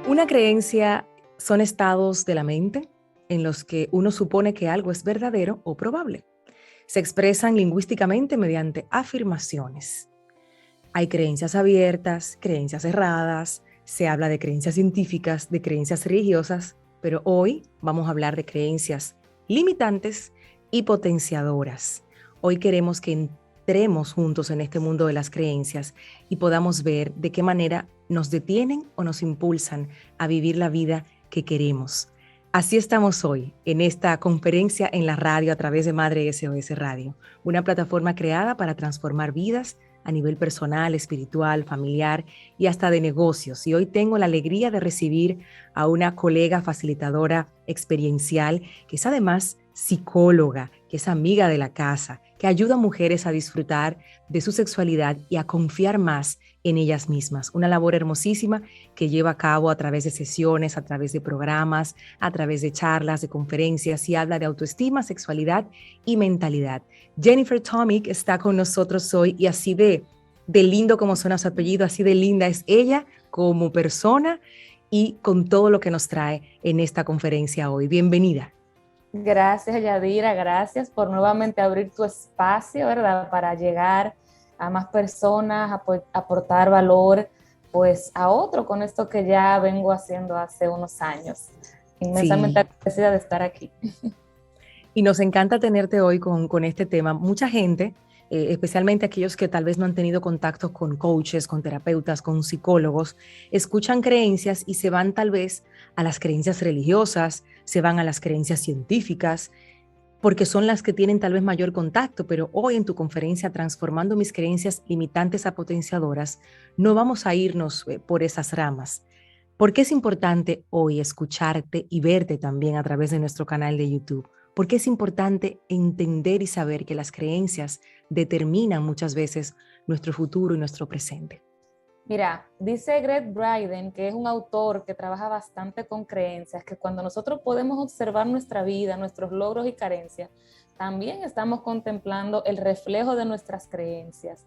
Una creencia son estados de la mente en los que uno supone que algo es verdadero o probable. Se expresan lingüísticamente mediante afirmaciones. Hay creencias abiertas, creencias cerradas, se habla de creencias científicas, de creencias religiosas, pero hoy vamos a hablar de creencias limitantes y potenciadoras. Hoy queremos que entremos juntos en este mundo de las creencias y podamos ver de qué manera nos detienen o nos impulsan a vivir la vida que queremos. Así estamos hoy en esta conferencia en la radio a través de Madre SOS Radio, una plataforma creada para transformar vidas a nivel personal, espiritual, familiar y hasta de negocios. Y hoy tengo la alegría de recibir a una colega facilitadora experiencial que es además psicóloga, que es amiga de la casa, que ayuda a mujeres a disfrutar de su sexualidad y a confiar más en ellas mismas. Una labor hermosísima que lleva a cabo a través de sesiones, a través de programas, a través de charlas, de conferencias y habla de autoestima, sexualidad y mentalidad. Jennifer Tomic está con nosotros hoy y así de lindo como suena su apellido, así de linda es ella como persona y con todo lo que nos trae en esta conferencia hoy. Bienvenida. Gracias, Yadira, gracias por nuevamente abrir tu espacio, ¿verdad? Para llegar a más personas, aportar valor, pues a otro con esto que ya vengo haciendo hace unos años. Inmensamente agradecida de estar aquí. Y nos encanta tenerte hoy con este tema. Mucha gente, especialmente aquellos que tal vez no han tenido contacto con coaches, con terapeutas, con psicólogos, escuchan creencias y se van tal vez a las creencias religiosas, se van a las creencias científicas, porque son las que tienen tal vez mayor contacto, pero hoy en tu conferencia Transformando mis creencias limitantes a potenciadoras, no vamos a irnos por esas ramas. ¿Por qué es importante hoy escucharte y verte también a través de nuestro canal de YouTube? ¿Por qué es importante entender y saber que las creencias determinan muchas veces nuestro futuro y nuestro presente? Mira, dice Greg Braden, que es un autor que trabaja bastante con creencias, que cuando nosotros podemos observar nuestra vida, nuestros logros y carencias, también estamos contemplando el reflejo de nuestras creencias.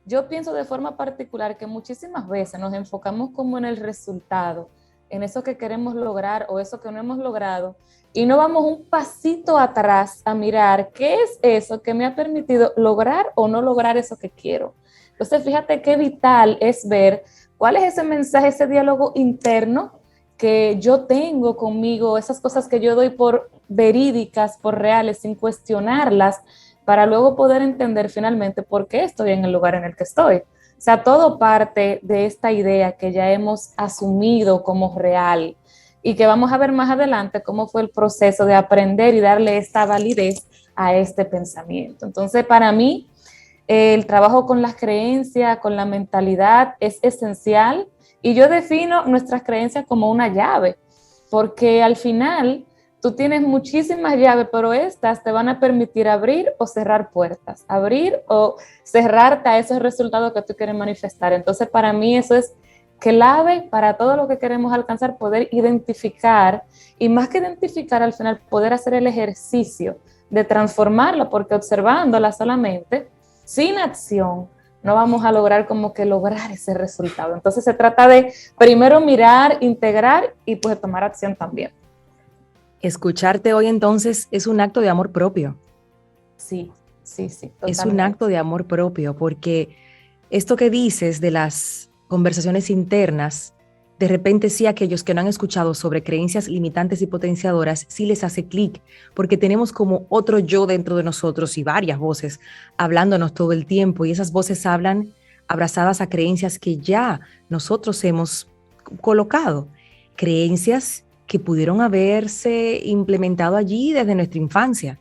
Yo pienso de forma particular que muchísimas veces nos enfocamos como en el resultado, en eso que queremos lograr o eso que no hemos logrado, y no vamos un pasito atrás a mirar qué es eso que me ha permitido lograr o no lograr eso que quiero. Entonces, fíjate qué vital es ver cuál es ese mensaje, ese diálogo interno que yo tengo conmigo, esas cosas que yo doy por verídicas, por reales, sin cuestionarlas, para luego poder entender finalmente por qué estoy en el lugar en el que estoy. O sea, todo parte de esta idea que ya hemos asumido como real y que vamos a ver más adelante cómo fue el proceso de aprender y darle esta validez a este pensamiento. Entonces, para mí, el trabajo con las creencias, con la mentalidad es esencial y yo defino nuestras creencias como una llave, porque al final tú tienes muchísimas llaves, pero estas te van a permitir abrir o cerrar puertas, abrir o cerrarte a esos resultados que tú quieres manifestar. Entonces, para mí eso es clave para todo lo que queremos alcanzar, poder identificar y más que identificar, al final poder hacer el ejercicio de transformarlo, porque observándola solamente, sin acción, no vamos a lograr como que lograr ese resultado. Entonces se trata de primero mirar, integrar y pues tomar acción también. Escucharte hoy entonces es un acto de amor propio. Sí, totalmente. Es un acto de amor propio porque esto que dices de las conversaciones internas, de repente sí aquellos que no han escuchado sobre creencias limitantes y potenciadoras, sí les hace clic, porque tenemos como otro yo dentro de nosotros y varias voces hablándonos todo el tiempo y esas voces hablan abrazadas a creencias que ya nosotros hemos colocado, creencias que pudieron haberse implementado allí desde nuestra infancia.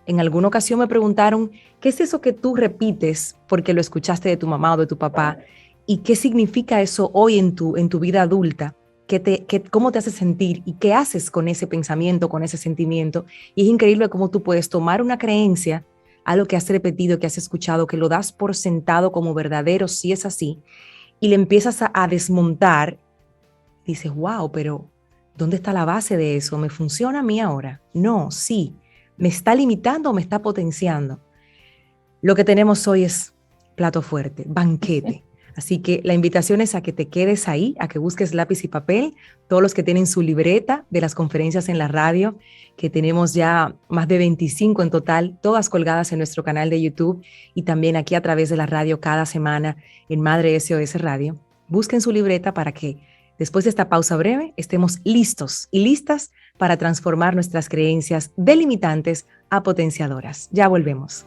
En alguna ocasión me preguntaron, ¿qué es eso que tú repites porque lo escuchaste de tu mamá o de tu papá? ¿Y qué significa eso hoy en tu vida adulta? ¿Cómo te hace sentir? ¿Y qué haces con ese pensamiento, con ese sentimiento? Y es increíble cómo tú puedes tomar una creencia, algo que has repetido, que has escuchado, que lo das por sentado como verdadero, si es así, y le empiezas a desmontar. Dices, wow, pero ¿dónde está la base de eso? ¿Me funciona a mí ahora? No, sí. ¿Me está limitando o me está potenciando? Lo que tenemos hoy es plato fuerte, banquete. Así que la invitación es a que te quedes ahí, a que busques lápiz y papel, todos los que tienen su libreta de las conferencias en la radio, que tenemos ya más de 25 en total, todas colgadas en nuestro canal de YouTube y también aquí a través de la radio cada semana en Madre SOS Radio. Busquen su libreta para que después de esta pausa breve estemos listos y listas para transformar nuestras creencias delimitantes a potenciadoras. Ya volvemos.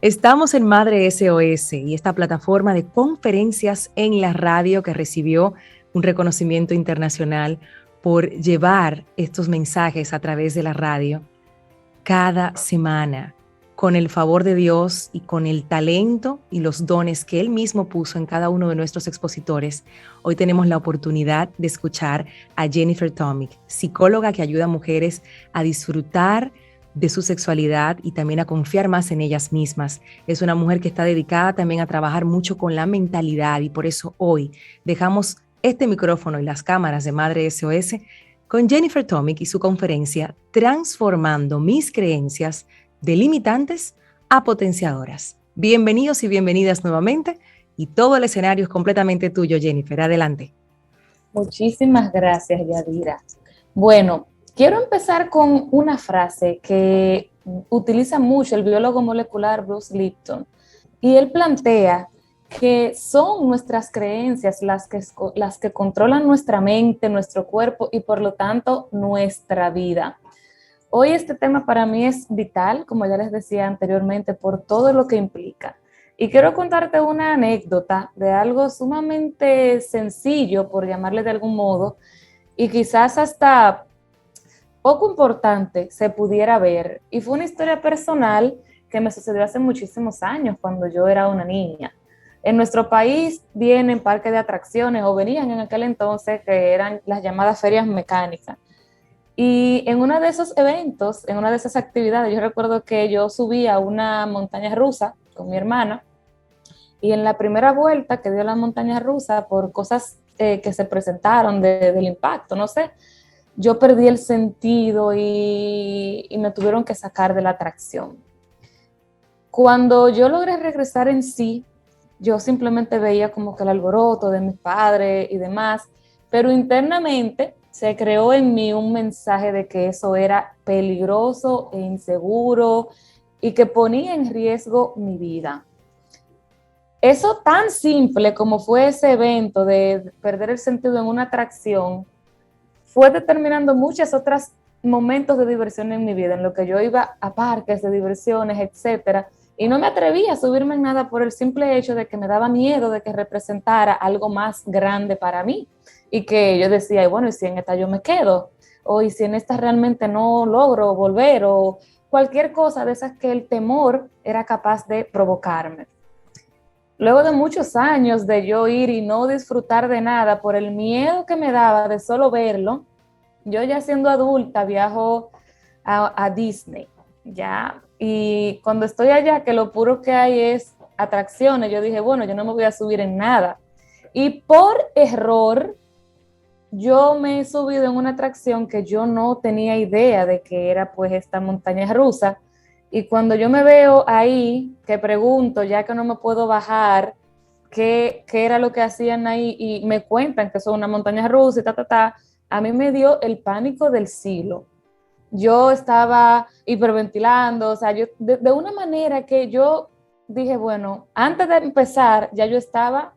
Estamos en Madre SOS y esta plataforma de conferencias en la radio que recibió un reconocimiento internacional por llevar estos mensajes a través de la radio cada semana, con el favor de Dios y con el talento y los dones que Él mismo puso en cada uno de nuestros expositores. Hoy tenemos la oportunidad de escuchar a Jennifer Tomic, psicóloga que ayuda a mujeres a disfrutar de su sexualidad y también a confiar más en ellas mismas. Es una mujer que está dedicada también a trabajar mucho con la mentalidad y por eso hoy dejamos este micrófono y las cámaras de Madre SOS con Jennifer Tomic y su conferencia Transformando mis creencias delimitantes a potenciadoras. Bienvenidos y bienvenidas nuevamente y todo el escenario es completamente tuyo, Jennifer. Adelante. Muchísimas gracias, Yadira. Bueno, quiero empezar con una frase que utiliza mucho el biólogo molecular Bruce Lipton y él plantea que son nuestras creencias las que controlan nuestra mente, nuestro cuerpo y por lo tanto nuestra vida. Hoy este tema para mí es vital, como ya les decía anteriormente, por todo lo que implica. Y quiero contarte una anécdota de algo sumamente sencillo, por llamarle de algún modo, y quizás hasta poco importante se pudiera ver. Y fue una historia personal que me sucedió hace muchísimos años, cuando yo era una niña. En nuestro país vienen parques de atracciones, o venían en aquel entonces, que eran las llamadas ferias mecánicas. Y en uno de esos eventos, en una de esas actividades, yo recuerdo que yo subí a una montaña rusa con mi hermana, y en la primera vuelta que dio la montaña rusa, por cosas que se presentaron del impacto, no sé, yo perdí el sentido y me tuvieron que sacar de la atracción. Cuando yo logré regresar en sí, yo simplemente veía como que el alboroto de mis padres y demás, pero internamente se creó en mí un mensaje de que eso era peligroso e inseguro y que ponía en riesgo mi vida. Eso tan simple como fue ese evento de perder el sentido en una atracción, fue determinando muchos otros momentos de diversión en mi vida, en lo que yo iba a parques de diversiones, etcétera, y no me atrevía a subirme en nada por el simple hecho de que me daba miedo de que representara algo más grande para mí. Y que yo decía, bueno, ¿y si en esta yo me quedo? O ¿y si en esta realmente no logro volver? O cualquier cosa de esas que el temor era capaz de provocarme. Luego de muchos años de yo ir y no disfrutar de nada por el miedo que me daba de solo verlo, yo ya siendo adulta viajo a Disney, ya. Y cuando estoy allá, que lo puro que hay es atracciones, yo dije, bueno, yo no me voy a subir en nada. Y por error, yo me he subido en una atracción que yo no tenía idea de que era pues esta montaña rusa. Y cuando yo me veo ahí, que pregunto, ya que no me puedo bajar, qué era lo que hacían ahí, y me cuentan que son una montaña rusa y a mí me dio el pánico del siglo. Yo estaba hiperventilando, o sea, yo de una manera que yo dije, bueno, antes de empezar ya yo estaba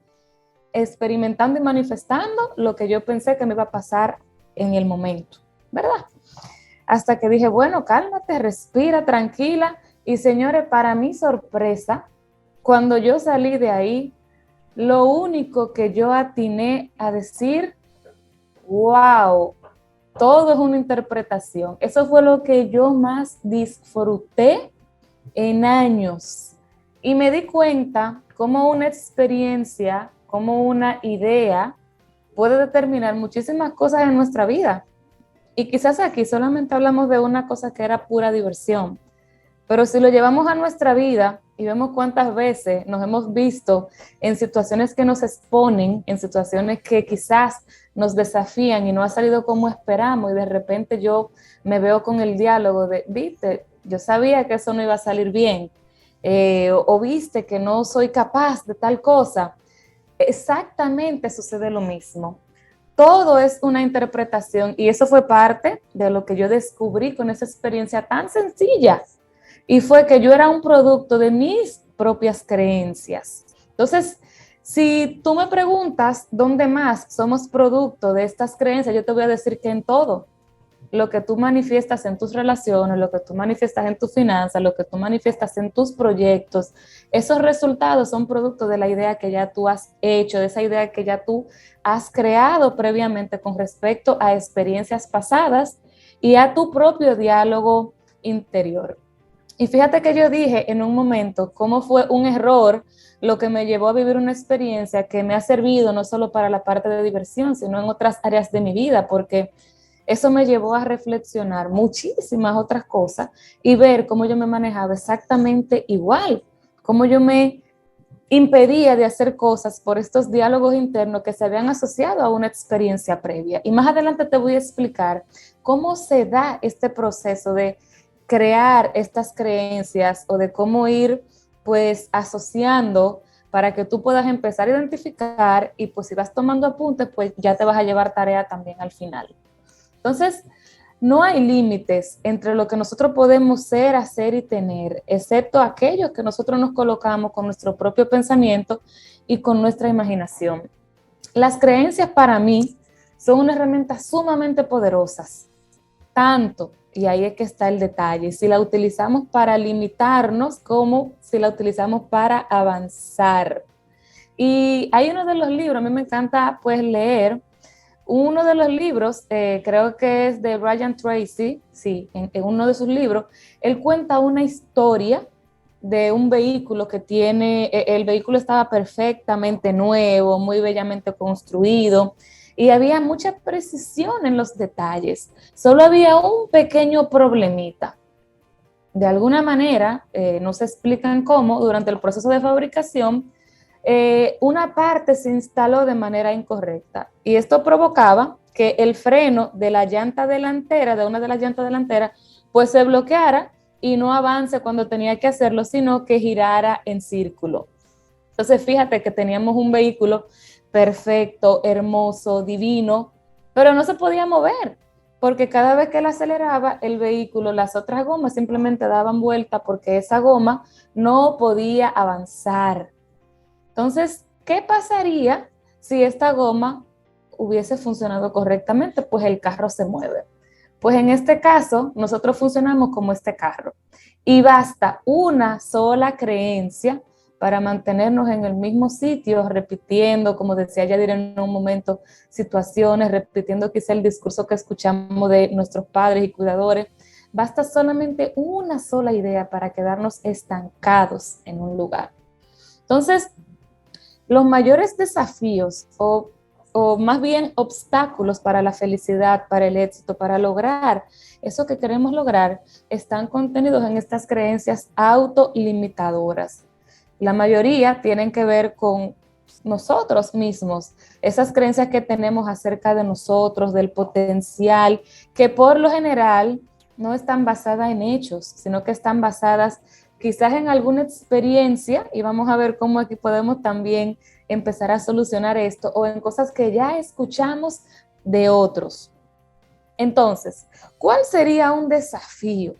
experimentando y manifestando lo que yo pensé que me iba a pasar en el momento, ¿verdad? Hasta que dije, bueno, cálmate, respira, tranquila. Y señores, para mi sorpresa, cuando yo salí de ahí, lo único que yo atiné a decir, wow, todo es una interpretación. Eso fue lo que yo más disfruté en años. Y me di cuenta cómo una experiencia, cómo una idea puede determinar muchísimas cosas en nuestra vida. Y quizás aquí solamente hablamos de una cosa que era pura diversión, pero si lo llevamos a nuestra vida y vemos cuántas veces nos hemos visto en situaciones que nos exponen, en situaciones que quizás nos desafían y no ha salido como esperamos, y de repente yo me veo con el diálogo de, viste, yo sabía que eso no iba a salir bien, o viste que no soy capaz de tal cosa. Exactamente sucede lo mismo. Todo es una interpretación y eso fue parte de lo que yo descubrí con esa experiencia tan sencilla. Y fue que yo era un producto de mis propias creencias. Entonces, si tú me preguntas dónde más somos producto de estas creencias, yo te voy a decir que en todo. Lo que tú manifiestas en tus relaciones, lo que tú manifiestas en tus finanzas, lo que tú manifiestas en tus proyectos, esos resultados son producto de la idea que ya tú has hecho, de esa idea que ya tú has creado previamente con respecto a experiencias pasadas y a tu propio diálogo interior. Y fíjate que yo dije en un momento cómo fue un error lo que me llevó a vivir una experiencia que me ha servido no solo para la parte de diversión, sino en otras áreas de mi vida, porque eso me llevó a reflexionar muchísimas otras cosas y ver cómo yo me manejaba exactamente igual, cómo yo me impedía de hacer cosas por estos diálogos internos que se habían asociado a una experiencia previa. Y más adelante te voy a explicar cómo se da este proceso de crear estas creencias o de cómo ir pues asociando para que tú puedas empezar a identificar y pues si vas tomando apuntes pues ya te vas a llevar tarea también al final. Entonces, no hay límites entre lo que nosotros podemos ser, hacer y tener, excepto aquellos que nosotros nos colocamos con nuestro propio pensamiento y con nuestra imaginación. Las creencias para mí son una herramienta sumamente poderosas, tanto, y ahí es que está el detalle, si la utilizamos para limitarnos como si la utilizamos para avanzar. Y hay uno de los libros, a mí me encanta pues leer, uno de los libros, creo que es de Brian Tracy, sí, en uno de sus libros, él cuenta una historia de un vehículo que tiene, el vehículo estaba perfectamente nuevo, muy bellamente construido y había mucha precisión en los detalles. Solo había un pequeño problemita. De alguna manera, no se explican cómo, durante el proceso de fabricación, una parte se instaló de manera incorrecta y esto provocaba que el freno de la llanta delantera, de una de las llantas delanteras, pues se bloqueara y no avance cuando tenía que hacerlo, sino que girara en círculo. Entonces, fíjate que teníamos un vehículo perfecto, hermoso, divino, pero no se podía mover, porque cada vez que él aceleraba el vehículo, las otras gomas simplemente daban vuelta porque esa goma no podía avanzar. Entonces, ¿qué pasaría si esta goma hubiese funcionado correctamente? Pues el carro se mueve. Pues en este caso, nosotros funcionamos como este carro y basta una sola creencia para mantenernos en el mismo sitio, repitiendo, como decía Yadir en un momento, situaciones, repitiendo quizá el discurso que escuchamos de nuestros padres y cuidadores. Basta solamente una sola idea para quedarnos estancados en un lugar. Entonces, los mayores desafíos o más bien obstáculos para la felicidad, para el éxito, para lograr eso que queremos lograr, están contenidos en estas creencias autolimitadoras. La mayoría tienen que ver con nosotros mismos, esas creencias que tenemos acerca de nosotros, del potencial, que por lo general no están basadas en hechos, sino que están basadas quizás en alguna experiencia, y vamos a ver cómo aquí podemos también empezar a solucionar esto, o en cosas que ya escuchamos de otros. Entonces, ¿cuál sería un desafío?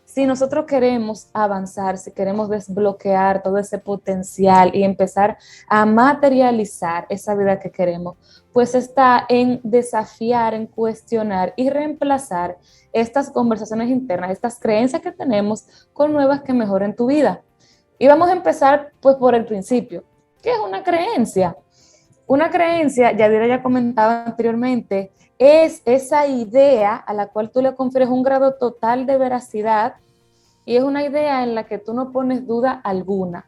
Si nosotros queremos avanzar, si queremos desbloquear todo ese potencial y empezar a materializar esa vida que queremos, pues está en desafiar, en cuestionar y reemplazar estas conversaciones internas, estas creencias que tenemos con nuevas que mejoren tu vida. Y vamos a empezar pues por el principio. ¿Qué es una creencia? Una creencia, Yadira ya comentaba anteriormente, es esa idea a la cual tú le confieres un grado total de veracidad y es una idea en la que tú no pones duda alguna.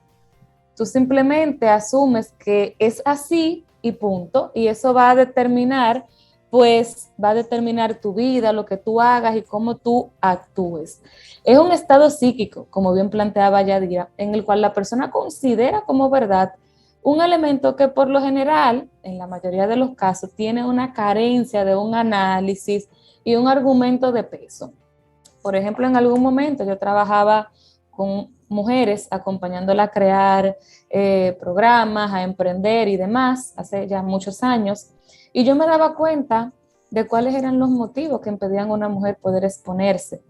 Tú simplemente asumes que es así y punto, y eso va a determinar, pues va a determinar tu vida, lo que tú hagas y cómo tú actúes. Es un estado psíquico, como bien planteaba Yadira, en el cual la persona considera como verdad un elemento que por lo general, en la mayoría de los casos, tiene una carencia de un análisis y un argumento de peso. Por ejemplo, en algún momento yo trabajaba con mujeres acompañándola a crear programas, a emprender y demás, hace ya muchos años, y yo me daba cuenta de cuáles eran los motivos que impedían a una mujer poder exponerse.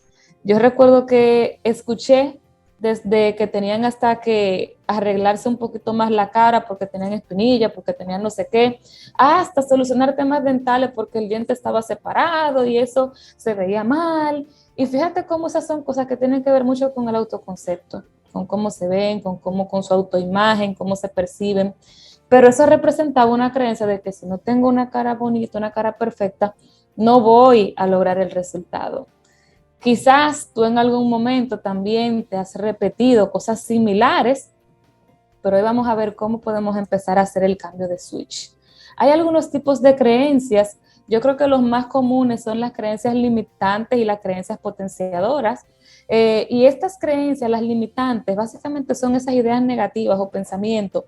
Yo recuerdo que escuché desde que tenían hasta que arreglarse un poquito más la cara porque tenían espinilla, porque tenían no sé qué, hasta solucionar temas dentales porque el diente estaba separado y eso se veía mal. Y fíjate cómo esas son cosas que tienen que ver mucho con el autoconcepto, con cómo se ven, con su autoimagen, cómo se perciben. Pero eso representaba una creencia de que si no tengo una cara bonita, una cara perfecta, no voy a lograr el resultado. Quizás tú en algún momento también te has repetido cosas similares, pero hoy vamos a ver cómo podemos empezar a hacer el cambio de switch. Hay algunos tipos de creencias. Yo creo que los más comunes son las creencias limitantes y las creencias potenciadoras. Y estas creencias, las limitantes, básicamente son esas ideas negativas o pensamientos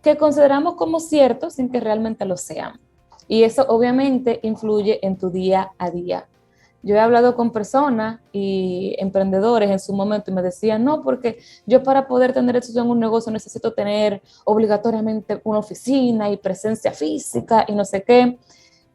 que consideramos como ciertos sin que realmente lo sean. Y eso obviamente influye en tu día a día. Yo he hablado con personas y emprendedores en su momento y me decían, no, porque yo para poder tener éxito en un negocio necesito tener obligatoriamente una oficina y presencia física y no sé qué.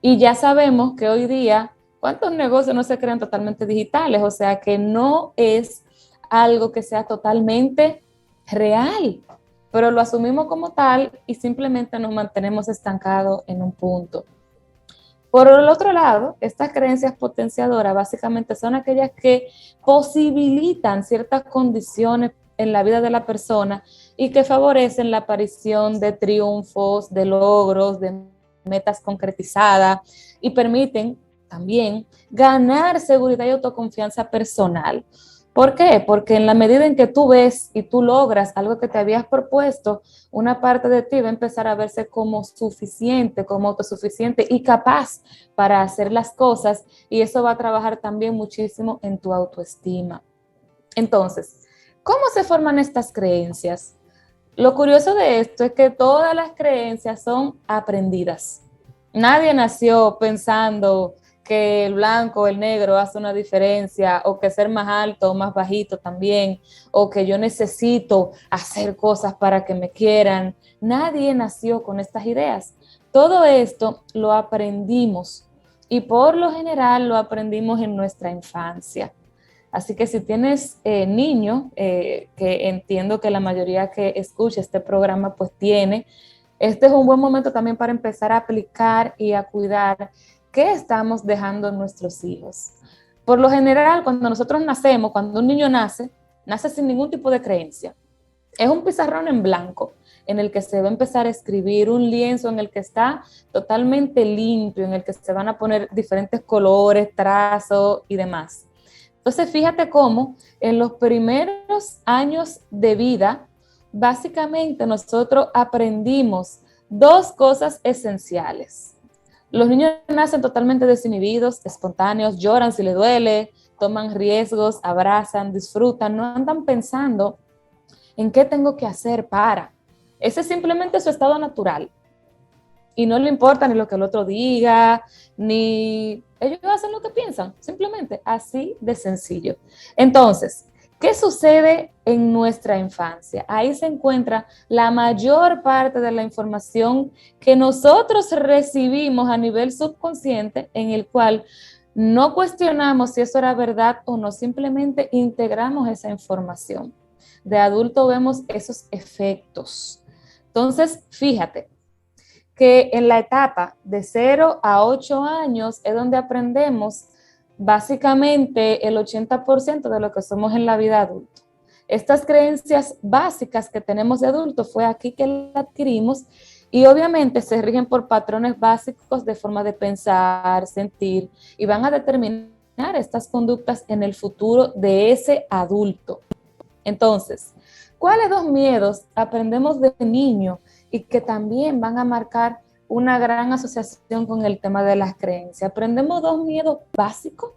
Y ya sabemos que hoy día, ¿cuántos negocios no se crean totalmente digitales? O sea, que no es algo que sea totalmente real, pero lo asumimos como tal y simplemente nos mantenemos estancados en un punto. Por el otro lado, estas creencias potenciadoras básicamente son aquellas que posibilitan ciertas condiciones en la vida de la persona y que favorecen la aparición de triunfos, de logros, de metas concretizadas y permiten también ganar seguridad y autoconfianza personal. ¿Por qué? Porque en la medida en que tú ves y tú logras algo que te habías propuesto, una parte de ti va a empezar a verse como suficiente, como autosuficiente y capaz para hacer las cosas, y eso va a trabajar también muchísimo en tu autoestima. Entonces, ¿cómo se forman estas creencias? Lo curioso de esto es que todas las creencias son aprendidas. Nadie nació pensando que el blanco o el negro hace una diferencia, o que ser más alto o más bajito también, o que yo necesito hacer cosas para que me quieran. Nadie nació con estas ideas. Todo esto lo aprendimos y por lo general lo aprendimos en nuestra infancia. Así que si tienes niños, que entiendo que la mayoría que escucha este programa pues tiene, este es un buen momento también para empezar a aplicar y a cuidar qué estamos dejando en nuestros hijos. Por lo general, cuando nosotros nacemos, cuando un niño nace, nace sin ningún tipo de creencia. Es un pizarrón en blanco en el que se va a empezar a escribir, un lienzo en el que está totalmente limpio, en el que se van a poner diferentes colores, trazos y demás. Entonces, fíjate cómo en los primeros años de vida, básicamente nosotros aprendimos dos cosas esenciales. Los niños nacen totalmente desinhibidos, espontáneos, lloran si les duele, toman riesgos, abrazan, disfrutan, no andan pensando en qué tengo que hacer para. Ese es simplemente su estado natural. Y no le importa ni lo que el otro diga, ni ellos hacen lo que piensan, simplemente así de sencillo. Entonces, ¿qué sucede en nuestra infancia? Ahí se encuentra la mayor parte de la información que nosotros recibimos a nivel subconsciente, en el cual no cuestionamos si eso era verdad o no, simplemente integramos esa información. De adulto vemos esos efectos. Entonces, fíjate que en la etapa de 0 a 8 años es donde aprendemos básicamente el 80% de lo que somos en la vida adulta. Estas creencias básicas que tenemos de adultos fue aquí que las adquirimos y obviamente se rigen por patrones básicos de forma de pensar, sentir y van a determinar estas conductas en el futuro de ese adulto. Entonces, ¿cuáles dos miedos aprendemos de niño y que también van a marcar una gran asociación con el tema de las creencias? Aprendemos dos miedos básicos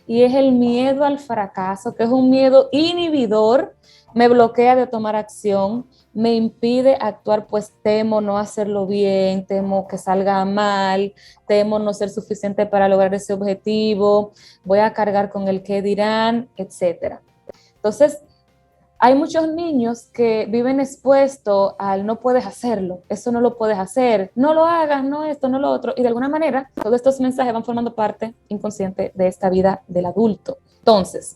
y es el miedo al fracaso, que es un miedo inhibidor, me bloquea de tomar acción, me impide actuar, pues temo no hacerlo bien, temo que salga mal, temo no ser suficiente para lograr ese objetivo, voy a cargar con el qué dirán, etcétera. Entonces, hay muchos niños que viven expuestos al no puedes hacerlo, eso no lo puedes hacer, no lo hagas, no esto, no lo otro, y de alguna manera todos estos mensajes van formando parte inconsciente de esta vida del adulto. Entonces,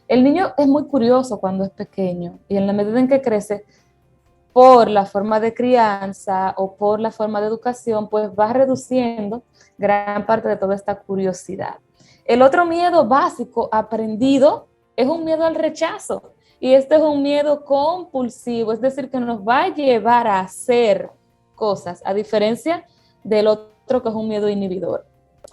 el niño es muy curioso cuando es pequeño y en la medida en que crece, por la forma de crianza o por la forma de educación, pues va reduciendo gran parte de toda esta curiosidad. El otro miedo básico aprendido es un miedo al rechazo. Y este es un miedo compulsivo, es decir, que nos va a llevar a hacer cosas, a diferencia del otro que es un miedo inhibidor.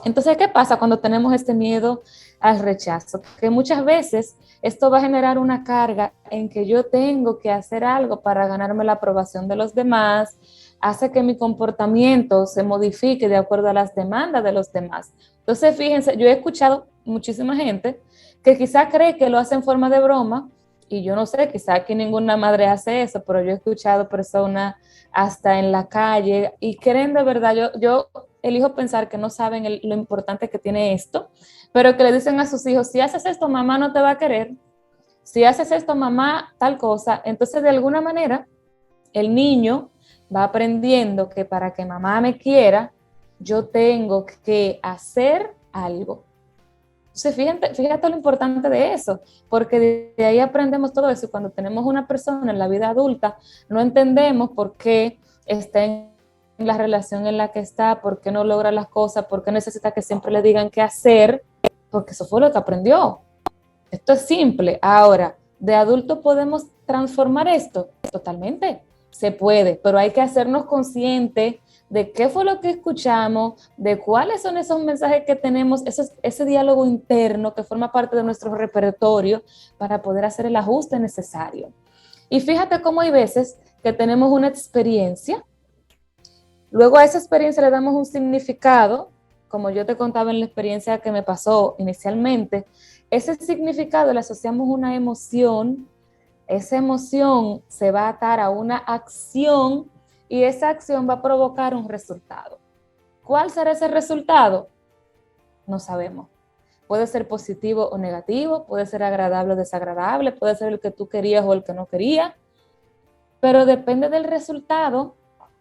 Entonces, ¿qué pasa cuando tenemos este miedo al rechazo? Que muchas veces esto va a generar una carga en que yo tengo que hacer algo para ganarme la aprobación de los demás, hace que mi comportamiento se modifique de acuerdo a las demandas de los demás. Entonces, fíjense, yo he escuchado muchísima gente que quizá cree que lo hace en forma de broma, y yo no sé, quizá aquí ninguna madre hace eso, pero yo he escuchado personas hasta en la calle y creen de verdad, yo elijo pensar que no saben lo importante que tiene esto, pero que le dicen a sus hijos, si haces esto, mamá no te va a querer, si haces esto, mamá, tal cosa. Entonces, de alguna manera, el niño va aprendiendo que para que mamá me quiera, yo tengo que hacer algo. Entonces, fíjate lo importante de eso, porque de ahí aprendemos todo eso. Y cuando tenemos una persona en la vida adulta, no entendemos por qué está en la relación en la que está, por qué no logra las cosas, por qué necesita que siempre le digan qué hacer, porque eso fue lo que aprendió. Esto es simple. Ahora, ¿de adulto podemos transformar esto? Totalmente. Se puede, pero hay que hacernos conscientes de qué fue lo que escuchamos, de cuáles son esos mensajes que tenemos, ese diálogo interno que forma parte de nuestro repertorio para poder hacer el ajuste necesario. Y fíjate cómo hay veces que tenemos una experiencia, luego a esa experiencia le damos un significado, como yo te contaba en la experiencia que me pasó inicialmente, ese significado le asociamos una emoción, esa emoción se va a atar a una acción y esa acción va a provocar un resultado. ¿Cuál será ese resultado? No sabemos. Puede ser positivo o negativo, puede ser agradable o desagradable, puede ser el que tú querías o el que no querías, pero depende del resultado.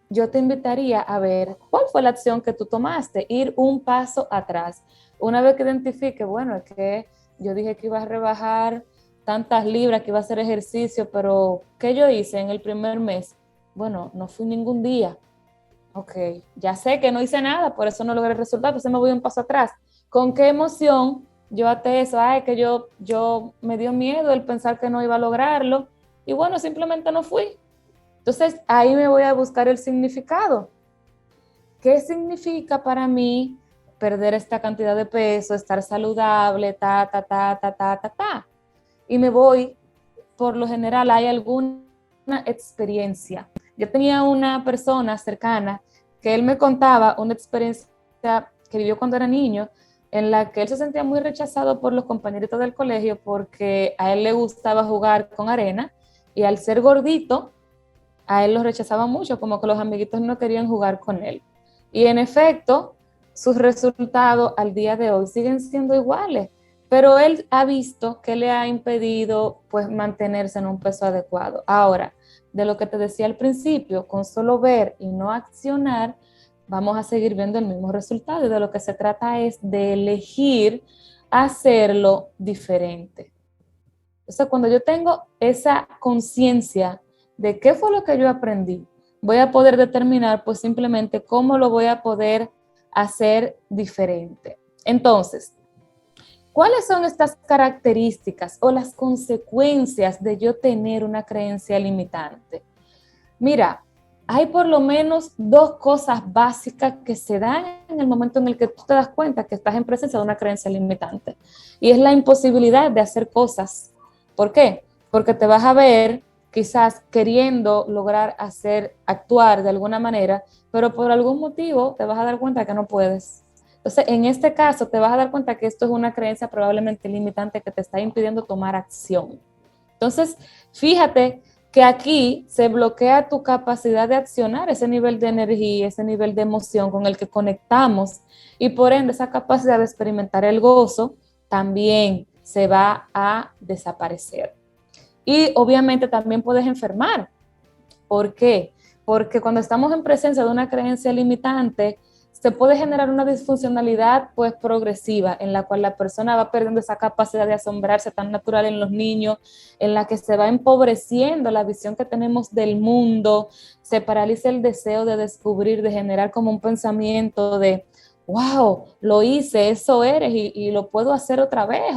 Yo te invitaría a ver cuál fue la acción que tú tomaste, ir un paso atrás. Una vez que identifique, bueno, es que yo dije que iba a rebajar tantas libras, que iba a hacer ejercicio, pero ¿qué yo hice en el primer mes? Bueno, no fui ningún día. Ok, ya sé que no hice nada, por eso no logré el resultado, entonces me voy un paso atrás. ¿Con qué emoción yo até eso? Ay, que yo me dio miedo el pensar que no iba a lograrlo, y bueno, simplemente no fui. Entonces, ahí me voy a buscar el significado. ¿Qué significa para mí perder esta cantidad de peso, estar saludable, ta? Y me voy, por lo general, hay alguna experiencia. Yo tenía una persona cercana que él me contaba una experiencia que vivió cuando era niño, en la que él se sentía muy rechazado por los compañeritos del colegio porque a él le gustaba jugar con arena y al ser gordito, a él lo rechazaban mucho, como que los amiguitos no querían jugar con él. Y en efecto, sus resultados al día de hoy siguen siendo iguales, pero él ha visto que le ha impedido pues mantenerse en un peso adecuado. Ahora, de lo que te decía al principio, con solo ver y no accionar, vamos a seguir viendo el mismo resultado, y de lo que se trata es de elegir hacerlo diferente. Entonces, cuando yo tengo esa conciencia de qué fue lo que yo aprendí, voy a poder determinar pues simplemente cómo lo voy a poder hacer diferente. Entonces, ¿cuáles son estas características o las consecuencias de yo tener una creencia limitante? Mira, hay por lo menos dos cosas básicas que se dan en el momento en el que tú te das cuenta que estás en presencia de una creencia limitante. Y es la imposibilidad de hacer cosas. ¿Por qué? Porque te vas a ver quizás queriendo lograr actuar de alguna manera, pero por algún motivo te vas a dar cuenta que no puedes. Entonces, en este caso, te vas a dar cuenta que esto es una creencia probablemente limitante que te está impidiendo tomar acción. Entonces, fíjate que aquí se bloquea tu capacidad de accionar, ese nivel de energía, ese nivel de emoción con el que conectamos, y por ende esa capacidad de experimentar el gozo también se va a desaparecer. Y obviamente también puedes enfermar. ¿Por qué? Porque cuando estamos en presencia de una creencia limitante, se puede generar una disfuncionalidad pues progresiva en la cual la persona va perdiendo esa capacidad de asombrarse tan natural en los niños, en la que se va empobreciendo la visión que tenemos del mundo, se paraliza el deseo de descubrir, de generar como un pensamiento de, wow, lo hice, eso eres y lo puedo hacer otra vez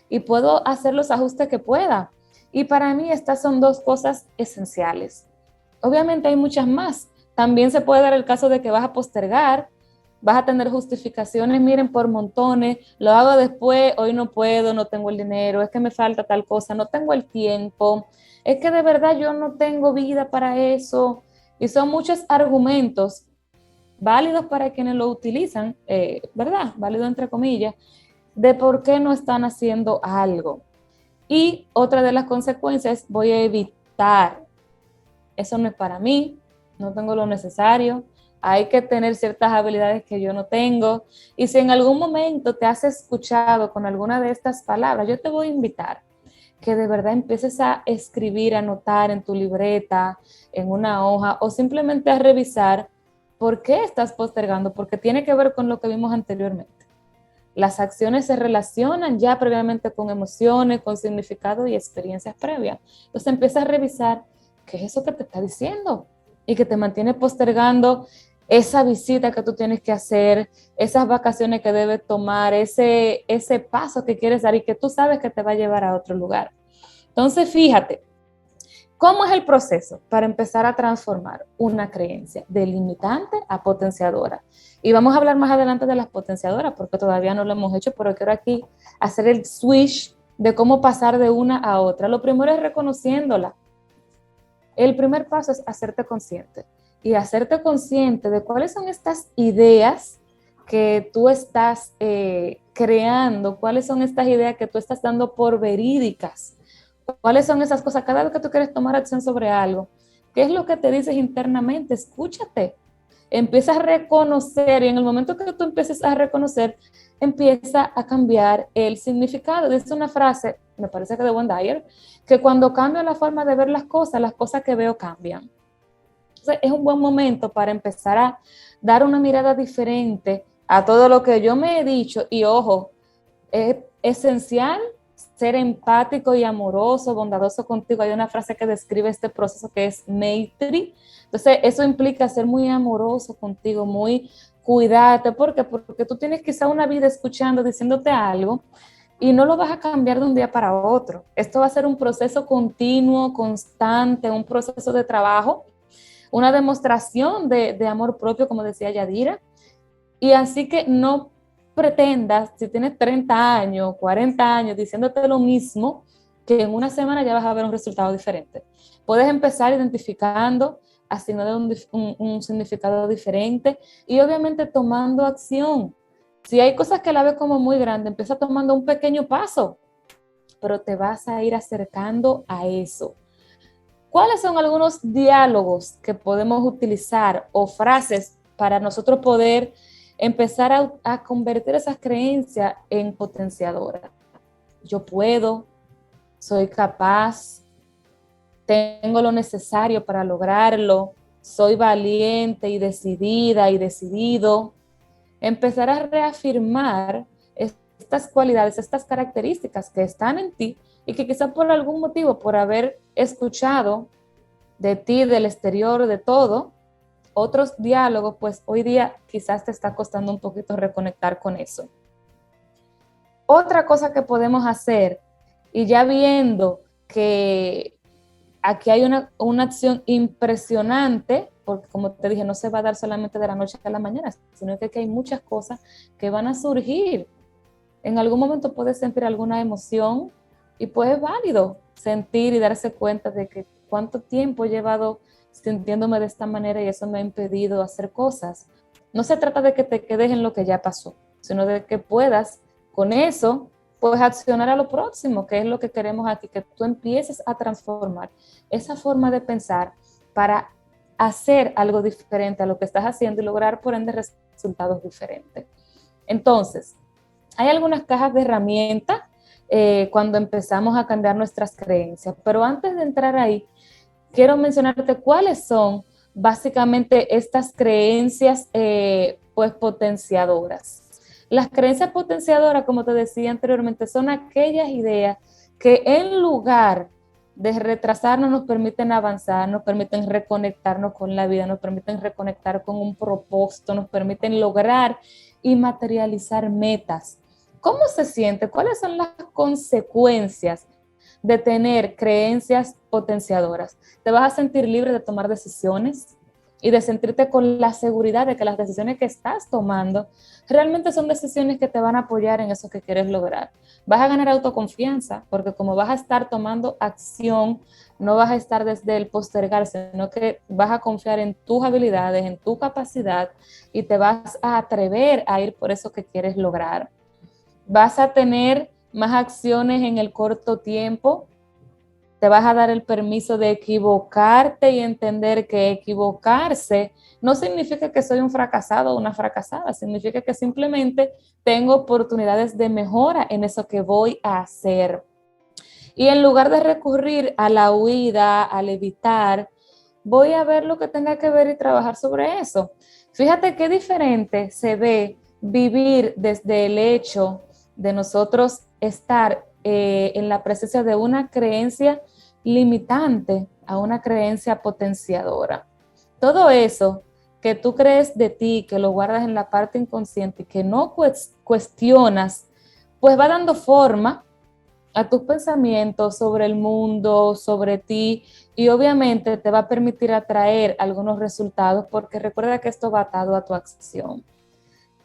y puedo hacer los ajustes que pueda. Y para mí estas son dos cosas esenciales. Obviamente hay muchas más. También se puede dar el caso de que vas a postergar, vas a tener justificaciones, miren, por montones, lo hago después, hoy no puedo, no tengo el dinero, es que me falta tal cosa, no tengo el tiempo, es que de verdad yo no tengo vida para eso. Y son muchos argumentos válidos para quienes lo utilizan, ¿verdad? Válido entre comillas, de por qué no están haciendo algo. Y otra de las consecuencias, voy a evitar, eso no es para mí, no tengo lo necesario, hay que tener ciertas habilidades que yo no tengo. Y si en algún momento te has escuchado con alguna de estas palabras, yo te voy a invitar que de verdad empieces a escribir, a anotar en tu libreta, en una hoja, o simplemente a revisar por qué estás postergando, porque tiene que ver con lo que vimos anteriormente. Las acciones se relacionan ya previamente con emociones, con significado y experiencias previas. Entonces empieza a revisar qué es eso que te está diciendo y que te mantiene postergando esa visita que tú tienes que hacer, esas vacaciones que debes tomar, ese paso que quieres dar y que tú sabes que te va a llevar a otro lugar. Entonces, fíjate, ¿cómo es el proceso para empezar a transformar una creencia de limitante a potenciadora? Y vamos a hablar más adelante de las potenciadoras, porque todavía no lo hemos hecho, pero quiero aquí hacer el switch de cómo pasar de una a otra. Lo primero es reconociéndola. El primer paso es hacerte consciente y hacerte consciente de cuáles son estas ideas que tú estás creando, cuáles son estas ideas que tú estás dando por verídicas. ¿Cuáles son esas cosas? Cada vez que tú quieres tomar acción sobre algo, ¿qué es lo que te dices internamente? Escúchate. Empieza a reconocer y en el momento que tú empieces a reconocer, empieza a cambiar el significado. Dice una frase, me parece que de Wayne Dyer, que cuando cambio la forma de ver las cosas que veo cambian. Entonces, es un buen momento para empezar a dar una mirada diferente a todo lo que yo me he dicho y ojo, es esencial ser empático y amoroso, bondadoso contigo. Hay una frase que describe este proceso que es Maitri. Entonces, eso implica ser muy amoroso contigo, muy cuidarte. ¿Por qué? Porque tú tienes quizá una vida escuchando, diciéndote algo y no lo vas a cambiar de un día para otro. Esto va a ser un proceso continuo, constante, un proceso de trabajo, una demostración de amor propio, como decía Yadira. Y así que no pretendas, si tienes 30 años, 40 años, diciéndote lo mismo, que en una semana ya vas a ver un resultado diferente. Puedes empezar identificando, asignando un significado diferente y obviamente tomando acción. Si hay cosas que la ves como muy grande, empieza tomando un pequeño paso, pero te vas a ir acercando a eso. ¿Cuáles son algunos diálogos que podemos utilizar o frases para nosotros poder empezar a convertir esas creencias en potenciadoras? Yo puedo, soy capaz, tengo lo necesario para lograrlo, soy valiente y decidida y decidido. Empezar a reafirmar estas cualidades, estas características que están en ti y que quizá por algún motivo, por haber escuchado de ti, del exterior, de todo, otros diálogos, pues hoy día quizás te está costando un poquito reconectar con eso. Otra cosa que podemos hacer, y ya viendo que aquí hay una acción impresionante, porque como te dije, no se va a dar solamente de la noche a la mañana, sino que aquí hay muchas cosas que van a surgir. En algún momento puedes sentir alguna emoción y pues es válido sentir y darse cuenta de que cuánto tiempo he llevado sintiéndome de esta manera y eso me ha impedido hacer cosas. No se trata de que te quedes en lo que ya pasó, sino de que puedas con eso, pues accionar a lo próximo, que es lo que queremos aquí, que tú empieces a transformar esa forma de pensar para hacer algo diferente a lo que estás haciendo y lograr por ende resultados diferentes. Entonces, hay algunas cajas de herramientas cuando empezamos a cambiar nuestras creencias, pero antes de entrar ahí, quiero mencionarte cuáles son básicamente estas creencias pues potenciadoras. Las creencias potenciadoras, como te decía anteriormente, son aquellas ideas que en lugar de retrasarnos nos permiten avanzar, nos permiten reconectarnos con la vida, nos permiten reconectar con un propósito, nos permiten lograr y materializar metas. ¿Cómo se siente? ¿Cuáles son las consecuencias de tener creencias potenciadoras? Te vas a sentir libre de tomar decisiones y de sentirte con la seguridad de que las decisiones que estás tomando realmente son decisiones que te van a apoyar en eso que quieres lograr. Vas a ganar autoconfianza porque como vas a estar tomando acción, no vas a estar desde el postergar, sino que vas a confiar en tus habilidades, en tu capacidad y te vas a atrever a ir por eso que quieres lograr. Vas a tener más acciones en el corto tiempo, te vas a dar el permiso de equivocarte y entender que equivocarse no significa que soy un fracasado o una fracasada, significa que simplemente tengo oportunidades de mejora en eso que voy a hacer. Y en lugar de recurrir a la huida, al evitar, voy a ver lo que tenga que ver y trabajar sobre eso. Fíjate qué diferente se ve vivir desde el hecho de nosotros estar en la presencia de una creencia limitante a una creencia potenciadora. Todo eso que tú crees de ti, que lo guardas en la parte inconsciente y que no cuestionas, pues va dando forma a tus pensamientos sobre el mundo, sobre ti, y obviamente te va a permitir atraer algunos resultados porque recuerda que esto va atado a tu acción.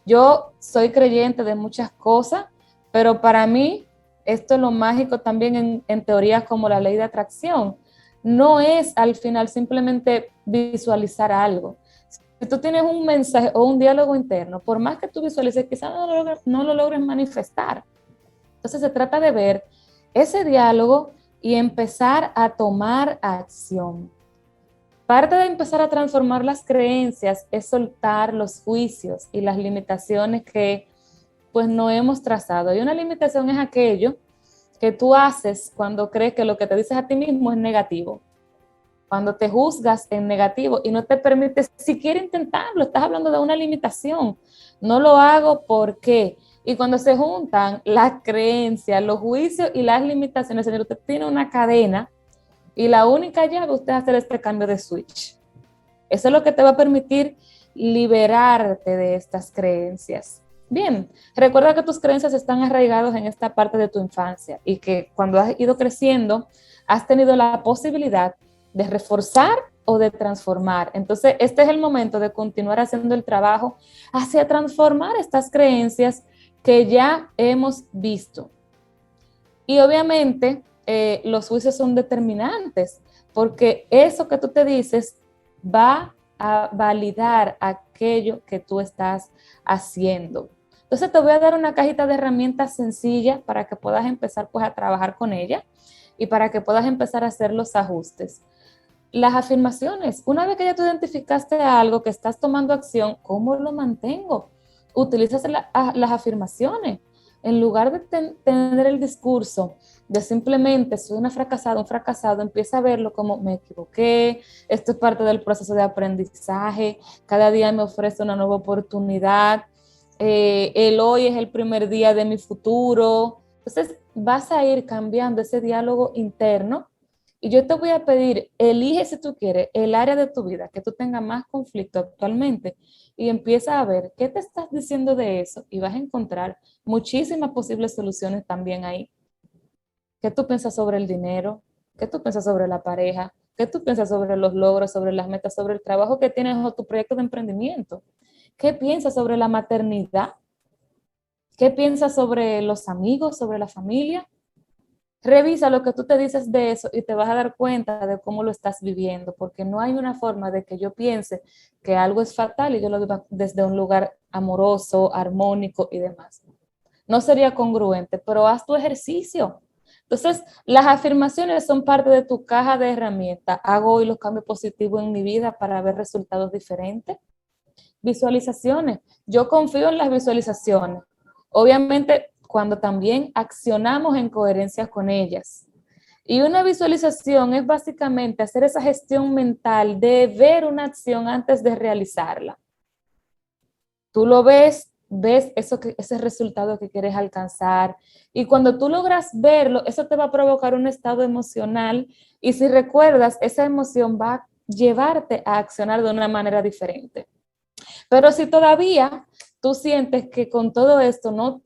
Yo soy creyente de muchas cosas, pero para mí esto es lo mágico también en teorías como la ley de atracción. No es al final simplemente visualizar algo. Si tú tienes un mensaje o un diálogo interno, por más que tú visualices, quizás no lo logres manifestar. Entonces se trata de ver ese diálogo y empezar a tomar acción. Parte de empezar a transformar las creencias es soltar los juicios y las limitaciones que pues no hemos trazado. Y una limitación es aquello que tú haces cuando crees que lo que te dices a ti mismo es negativo. Cuando te juzgas en negativo y no te permites siquiera intentarlo, estás hablando de una limitación. No lo hago porque. Y cuando se juntan las creencias, los juicios y las limitaciones, señor, usted tiene una cadena y la única llave usted es hacer este cambio de switch. Eso es lo que te va a permitir liberarte de estas creencias. Bien, recuerda que tus creencias están arraigadas en esta parte de tu infancia y que cuando has ido creciendo has tenido la posibilidad de reforzar o de transformar. Entonces, este es el momento de continuar haciendo el trabajo hacia transformar estas creencias que ya hemos visto. Y obviamente los juicios son determinantes porque eso que tú te dices va a validar aquello que tú estás haciendo. Entonces te voy a dar una cajita de herramientas sencillas para que puedas empezar pues a trabajar con ella y para que puedas empezar a hacer los ajustes. Las afirmaciones, una vez que ya tú identificaste algo, que estás tomando acción, ¿cómo lo mantengo? Utilizas las afirmaciones. En lugar de tener el discurso de simplemente soy una fracasada, un fracasado, empieza a verlo como me equivoqué, esto es parte del proceso de aprendizaje, cada día me ofrece una nueva oportunidad, el hoy es el primer día de mi futuro. Entonces vas a ir cambiando ese diálogo interno y yo te voy a pedir, elige si tú quieres el área de tu vida que tú tengas más conflicto actualmente y empieza a ver qué te estás diciendo de eso y vas a encontrar muchísimas posibles soluciones también ahí. ¿Qué tú piensas sobre el dinero? ¿Qué tú piensas sobre la pareja? ¿Qué tú piensas sobre los logros, sobre las metas, sobre el trabajo que tienes o tu proyecto de emprendimiento? ¿Qué piensas sobre la maternidad? ¿Qué piensas sobre los amigos, sobre la familia? revisa lo que tú te dices de eso y te vas a dar cuenta de cómo lo estás viviendo, porque no hay una forma de que yo piense que algo es fatal y yo lo viva desde un lugar amoroso, armónico y demás. No sería congruente, pero haz tu ejercicio. Entonces, las afirmaciones son parte de tu caja de herramientas. Hago hoy los cambios positivos en mi vida para ver resultados diferentes. Visualizaciones. Yo confío en las visualizaciones. Obviamente, cuando también accionamos en coherencia con ellas. Y una visualización es básicamente hacer esa gestión mental de ver una acción antes de realizarla. Tú lo ves, ves ese resultado que quieres alcanzar, y cuando tú logras verlo, eso te va a provocar un estado emocional, y si recuerdas, esa emoción va a llevarte a accionar de una manera diferente. Pero si todavía tú sientes que con todo esto no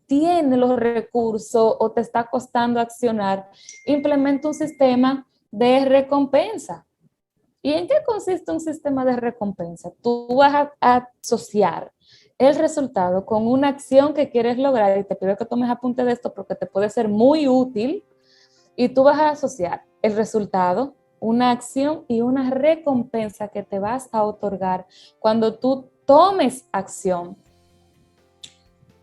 tienes los recursos o te está costando accionar, implementa un sistema de recompensa. ¿Y en qué consiste un sistema de recompensa? Tú vas a asociar el resultado con una acción que quieres lograr, y te pido que tomes apunte de esto porque te puede ser muy útil, y tú vas a asociar el resultado, una acción y una recompensa que te vas a otorgar cuando tú tomes acción.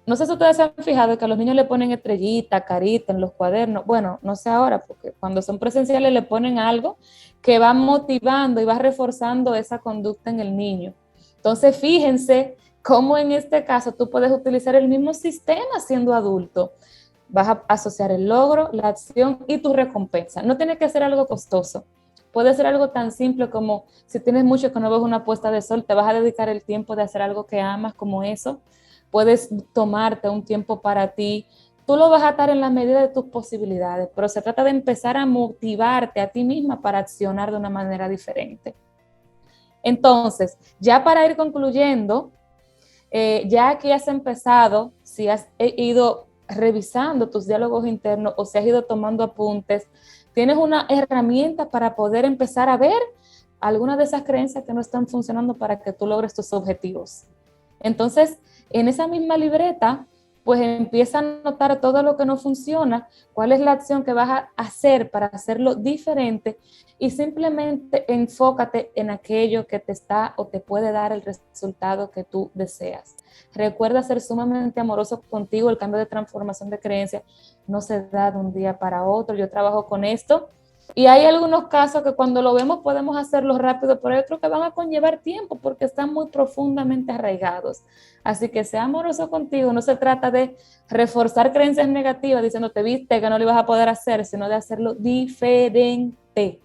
No sé si ustedes se han fijado que a los niños le ponen estrellita, carita en los cuadernos. Bueno, no sé ahora, porque cuando son presenciales le ponen algo que va motivando y va reforzando esa conducta en el niño. Entonces, fíjense cómo en este caso tú puedes utilizar el mismo sistema siendo adulto. Vas a asociar el logro, la acción y tu recompensa. No tiene que ser algo costoso. Puede ser algo tan simple como, si tienes mucho que no ves una puesta de sol, te vas a dedicar el tiempo de hacer algo que amas como eso. Puedes tomarte un tiempo para ti. Tú lo vas a estar en la medida de tus posibilidades, pero se trata de empezar a motivarte a ti misma para accionar de una manera diferente. Entonces, ya para ir concluyendo, ya que has empezado, si has ido revisando tus diálogos internos o si has ido tomando apuntes, tienes una herramienta para poder empezar a ver algunas de esas creencias que no están funcionando para que tú logres tus objetivos. Entonces, en esa misma libreta, pues empieza a notar todo lo que no funciona, cuál es la acción que vas a hacer para hacerlo diferente, y simplemente enfócate en aquello que te está o te puede dar el resultado que tú deseas. Recuerda ser sumamente amoroso contigo. El cambio de transformación de creencia no se da de un día para otro. Yo trabajo con esto y hay algunos casos que cuando lo vemos podemos hacerlo rápido, pero hay otros que van a conllevar tiempo porque están muy profundamente arraigados. Así que sea amoroso contigo. No se trata de reforzar creencias negativas diciendo te viste que no lo ibas a poder hacer, sino de hacerlo diferente.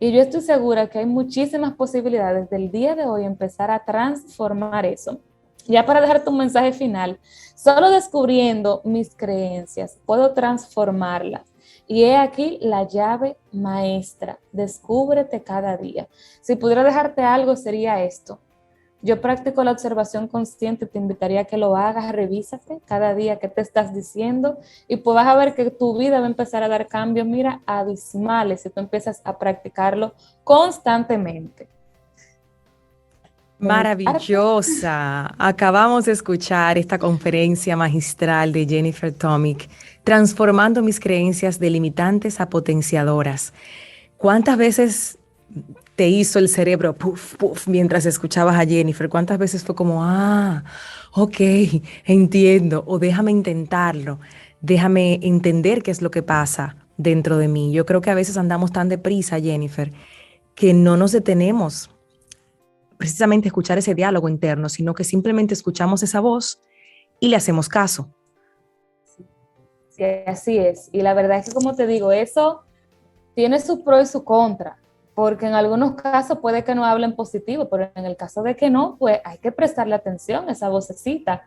Y yo estoy segura que hay muchísimas posibilidades del día de hoy empezar a transformar eso. Ya para dejar tu mensaje final, solo descubriendo mis creencias puedo transformarlas. Y he aquí la llave maestra. Descúbrete cada día. Si pudiera dejarte algo, sería esto. Yo practico la observación consciente, te invitaría a que lo hagas, revísate cada día qué te estás diciendo, y pues vas a ver que tu vida va a empezar a dar cambios, mira, abismales, si tú empiezas a practicarlo constantemente. Maravillosa. Acabamos de escuchar esta conferencia magistral de Jennifer Tomic, transformando mis creencias de limitantes a potenciadoras. ¿Cuántas veces te hizo el cerebro puff, puff mientras escuchabas a Jennifer? ¿Cuántas veces fue como, ok, entiendo, o déjame intentarlo, déjame entender qué es lo que pasa dentro de mí? Yo creo que a veces andamos tan deprisa, Jennifer, que no nos detenemos precisamente a escuchar ese diálogo interno, sino que simplemente escuchamos esa voz y le hacemos caso. Sí, así es. Y la verdad es que, como te digo, eso tiene su pro y su contra, porque en algunos casos puede que no hablen positivo, pero en el caso de que no, pues hay que prestarle atención a esa vocecita.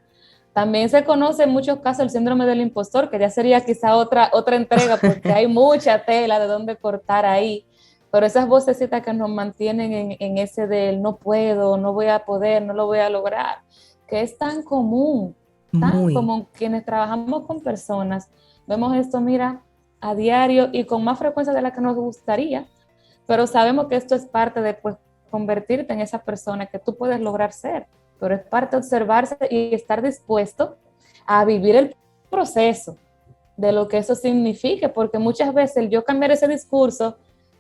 También se conoce en muchos casos el síndrome del impostor, que ya sería quizá otra entrega, porque hay mucha tela de dónde cortar ahí, pero esas vocecitas que nos mantienen en ese del no puedo, no voy a poder, no lo voy a lograr, que es tan común quienes trabajamos con personas, vemos esto, mira, a diario y con más frecuencia de la que nos gustaría, pero sabemos que esto es parte de pues, convertirte en esa persona que tú puedes lograr ser, pero es parte de observarse y estar dispuesto a vivir el proceso. de lo que eso signifique, porque muchas veces el yo cambiar ese discurso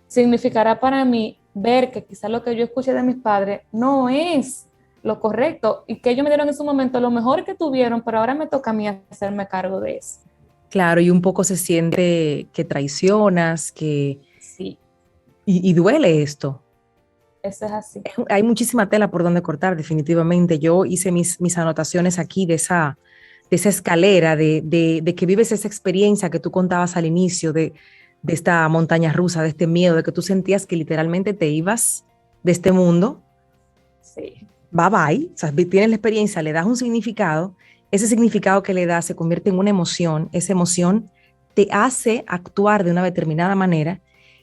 significará para mí ver que quizás lo que yo escuché de mis padres no es lo correcto y que ellos me dieron en su momento lo mejor que tuvieron, pero ahora me toca a mí hacerme cargo de eso. Claro, y un poco se siente que traicionas, que Sí, y duele esto. eso es así. Hay muchísima tela por donde cortar, definitivamente. Yo hice mis anotaciones aquí de esa escalera, de que vives esa experiencia que tú contabas al inicio, de esta montaña rusa, de este miedo, de que tú sentías que literalmente te ibas de este mundo. Sí. Bye bye, o sea, tienes la experiencia, le das un significado, ese significado que le das se convierte en una emoción, esa emoción te hace actuar de una determinada manera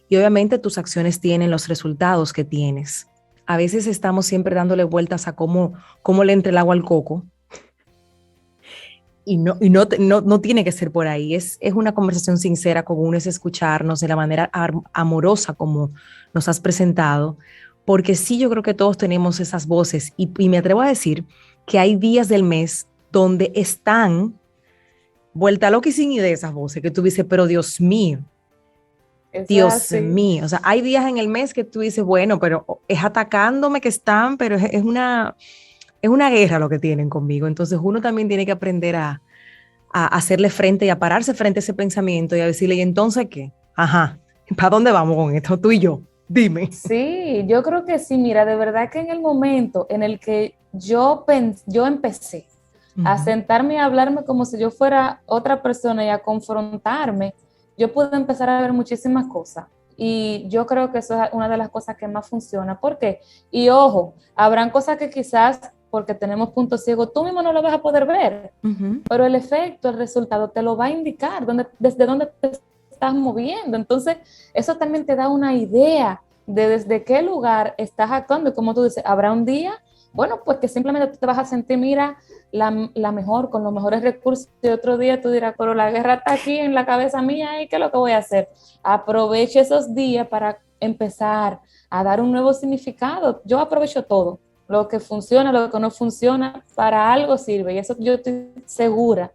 y obviamente tus acciones tienen los resultados que tienes. A veces estamos siempre dándole vueltas a cómo le entra el agua al coco y no tiene que ser por ahí, es una conversación sincera con uno, es escucharnos de la manera amorosa como nos has presentado, porque sí yo creo que todos tenemos esas voces y me atrevo a decir que hay días del mes donde están vuelta loca y sin idea esas voces que tú dices, pero Eso es Dios así. mío, o sea, hay días en el mes que tú dices, bueno, pero es atacándome que están, pero es una guerra lo que tienen conmigo, entonces uno también tiene que aprender a hacerle frente y a pararse frente a ese pensamiento y a decirle, ¿y entonces qué? Ajá, ¿para dónde vamos con esto? Tú y yo, dime. Sí, yo creo que sí, mira, de verdad que en el momento en el que yo empecé a Ujú. sentarme y a hablarme como si yo fuera otra persona y a confrontarme, yo pude empezar a ver muchísimas cosas. Y yo creo que eso es una de las cosas que más funciona. ¿Por qué? Y ojo, habrán cosas que quizás porque tenemos puntos ciegos, tú mismo no lo vas a poder ver, Ujú. pero el efecto, el resultado te lo va a indicar desde dónde te estás moviendo. Entonces, eso también te da una idea de desde qué lugar estás actuando. Y como tú dices, habrá un día, bueno, pues que simplemente tú te vas a sentir, mira, la mejor, con los mejores recursos, y otro día tú dirás, pero la guerra está aquí en la cabeza mía, ¿y qué es lo que voy a hacer? Aproveche esos días para empezar a dar un nuevo significado. Yo aprovecho todo, lo que funciona, lo que no funciona, para algo sirve. Y eso yo estoy segura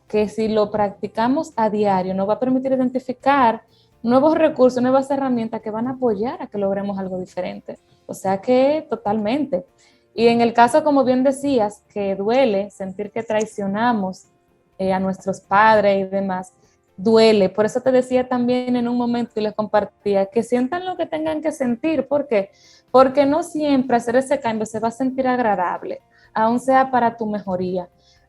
que si lo practicamos a diario nos va a permitir identificar nuevos recursos, nuevas herramientas que van a apoyar a que logremos algo diferente. O sea que totalmente. Y en el caso, como bien decías, que duele sentir que traicionamos a nuestros padres y demás, duele. Por eso te decía también en un momento y les compartía que sientan lo que tengan que sentir. ¿Por qué? Porque no siempre hacer ese cambio se va a sentir agradable, aun sea para tu mejoría.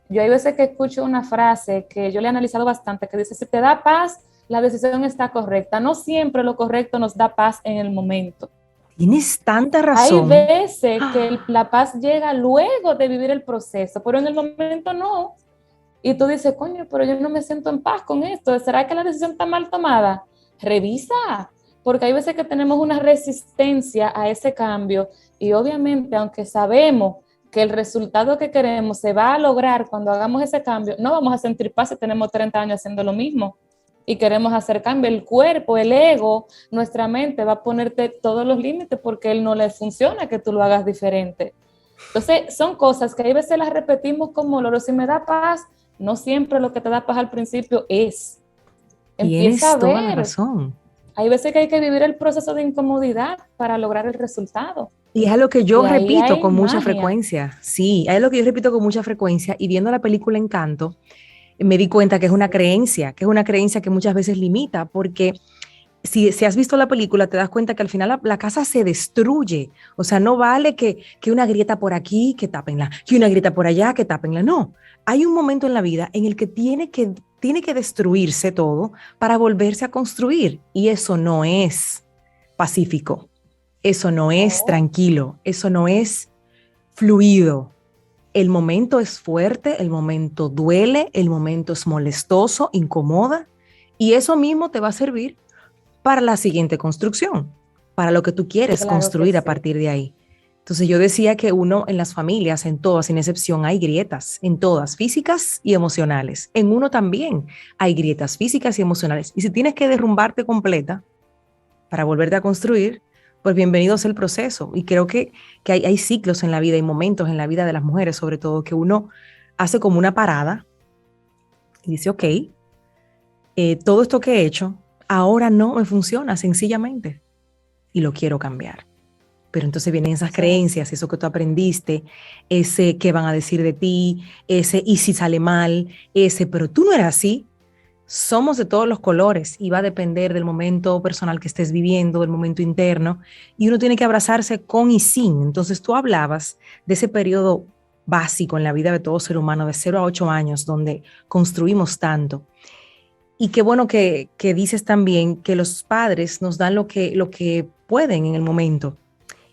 Yo hay veces que escucho una frase que yo le he analizado bastante, que dice, si te da paz, la decisión está correcta. No siempre lo correcto nos da paz en el momento. Tienes tanta Hay razón. veces que la paz llega luego de vivir el proceso, pero en el momento no. Y tú dices, coño, pero yo no me siento en paz con esto. ¿Será que la decisión está mal tomada? Revisa, porque hay veces que tenemos una resistencia a ese cambio y obviamente, aunque sabemos que el resultado que queremos se va a lograr cuando hagamos ese cambio, no vamos a sentir paz si tenemos 30 años haciendo lo mismo y queremos hacer cambio. El cuerpo, el ego, nuestra mente va a ponerte todos los límites porque él no le funciona que tú lo hagas diferente. Entonces, son cosas que hay veces las repetimos como loro. Si me da paz, no siempre lo que te da paz al principio es. Empieza Tienes a toda la ver. razón. Hay veces que hay que vivir el proceso de incomodidad para lograr el resultado. Y es algo que yo Y ahí repito hay con mucha magia. frecuencia. Sí, es lo que yo repito con mucha frecuencia. Y viendo la película Encanto, me di cuenta Sí, que es una creencia que muchas veces limita, porque si has visto la película, te das cuenta que al final la casa se destruye. O sea, no vale que una grieta por aquí, que tápenla, que una grieta por allá, que tápenla. No, hay un momento en la vida en el que tiene que destruirse todo para volverse a construir. Y eso no es pacífico, eso no es no, tranquilo, eso no es fluido. El momento es fuerte, el momento duele, el momento es molestoso, incomoda, y eso mismo te va a servir para la siguiente construcción, para lo que tú quieres claro que construir a sí. partir de ahí. Entonces yo decía que uno en las familias, en todas, sin excepción, hay grietas, en todas, físicas y emocionales. En uno también hay grietas físicas y emocionales. Y si tienes que derrumbarte completa para volverte a construir, pues bienvenido sea el proceso. Y creo que hay ciclos en la vida y momentos en la vida de las mujeres, sobre todo, que uno hace como una parada y dice, ok, todo esto que he hecho ahora no me funciona sencillamente y lo quiero cambiar. Pero entonces vienen esas creencias, eso que tú aprendiste, ese qué van a decir de ti, ese y si sale mal, ese, pero tú no eres así. Somos de todos los colores y va a depender del momento personal que estés viviendo, del momento interno, y uno tiene que abrazarse con y sin. Entonces tú hablabas de ese periodo básico en la vida de todo ser humano, de 0 a 8 años, donde construimos tanto. Y qué bueno que dices también que los padres nos dan lo que pueden en el momento.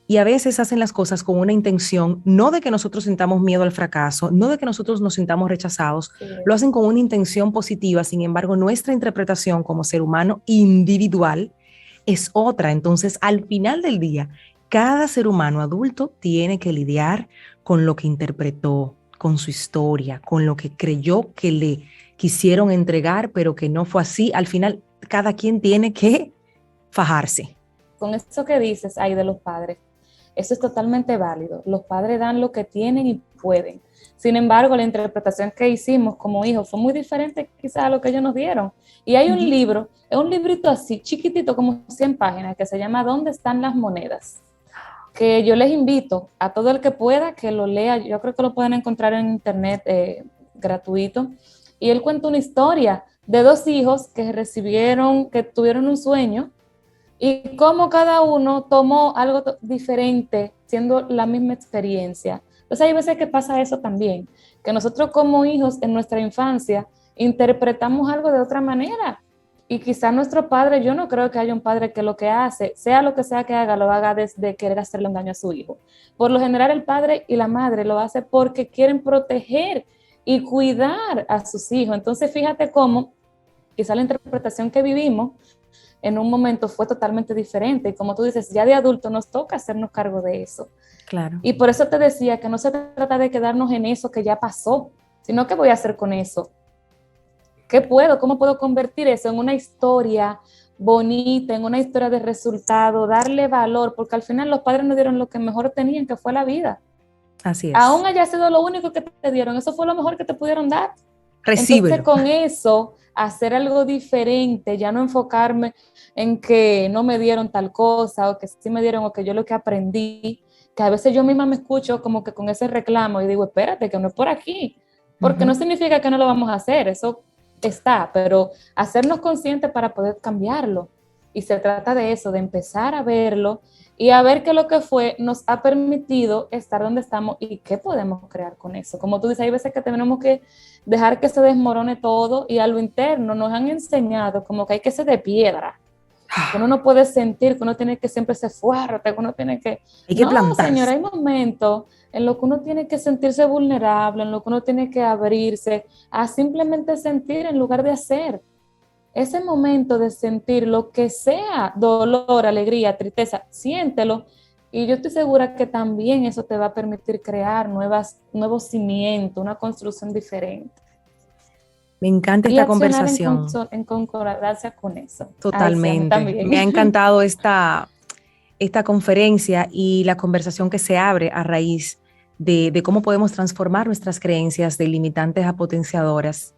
Y a veces hacen las cosas con una intención, no de que nosotros sintamos miedo al fracaso, no de que nosotros nos sintamos rechazados, Sí. lo hacen con una intención positiva. Sin embargo, nuestra interpretación como ser humano individual es otra. Entonces, al final del día, cada ser humano adulto tiene que lidiar con lo que interpretó, con su historia, con lo que creyó que le quisieron entregar, pero que no fue así. Al final, cada quien tiene que fajarse. Con eso que dices ahí de los padres, eso es totalmente válido. Los padres dan lo que tienen y pueden. Sin embargo, la interpretación que hicimos como hijos fue muy diferente quizás a lo que ellos nos dieron. Y hay un libro, es un librito así, chiquitito, como 100 páginas, que se llama ¿Dónde están las monedas? Que yo les invito a todo el que pueda que lo lea. Yo creo que lo pueden encontrar en internet gratuito. Y él cuenta una historia de dos hijos que tuvieron un sueño y cómo cada uno tomó algo diferente siendo la misma experiencia. Entonces hay veces que pasa eso también, que nosotros como hijos en nuestra infancia interpretamos algo de otra manera y quizás nuestro padre, yo no creo que haya un padre que lo que hace, sea lo que sea que haga, lo haga desde querer hacerle un daño a su hijo. Por lo general el padre y la madre lo hace porque quieren proteger y cuidar a sus hijos. Entonces fíjate cómo quizá la interpretación que vivimos en un momento fue totalmente diferente. Y como tú dices, ya de adulto nos toca hacernos cargo de eso. Claro. Y por eso te decía que no se trata de quedarnos en eso que ya pasó, sino qué voy a hacer con eso. ¿Cómo puedo convertir eso en una historia bonita, en una historia de resultado, darle valor? Porque al final los padres nos dieron lo que mejor tenían, que fue la vida. Así es. Aún haya sido lo único que te dieron, eso fue lo mejor que te pudieron dar. Recíbelo. Entonces con eso, hacer algo diferente, ya no enfocarme en que no me dieron tal cosa o que sí me dieron o que yo lo que aprendí, que a veces yo misma me escucho como que con ese reclamo y digo, espérate, que no es por aquí, porque no significa que no lo vamos a hacer, eso está, pero hacernos conscientes para poder cambiarlo. Y se trata de eso, de empezar a verlo y a ver que lo que fue nos ha permitido estar donde estamos y qué podemos crear con eso. Como tú dices, hay veces que tenemos que dejar que se desmorone todo y a lo interno nos han enseñado como que hay que ser de piedra, que uno no puede sentir, que uno tiene que siempre ser fuerte, que uno tiene que... Hay que no, plantarse. señora, hay momentos en los que uno tiene que sentirse vulnerable, en los que uno tiene que abrirse a simplemente sentir en lugar de hacer. Ese momento de sentir lo que sea, dolor, alegría, tristeza, siéntelo. Y yo estoy segura que también eso te va a permitir crear nuevos cimientos, una construcción diferente. Me encanta Y esta accionar conversación. en concordancia con eso. Totalmente. Ay, sí, a mí también. Me ha encantado esta conferencia y la conversación que se abre a raíz de cómo podemos transformar nuestras creencias de limitantes a potenciadoras.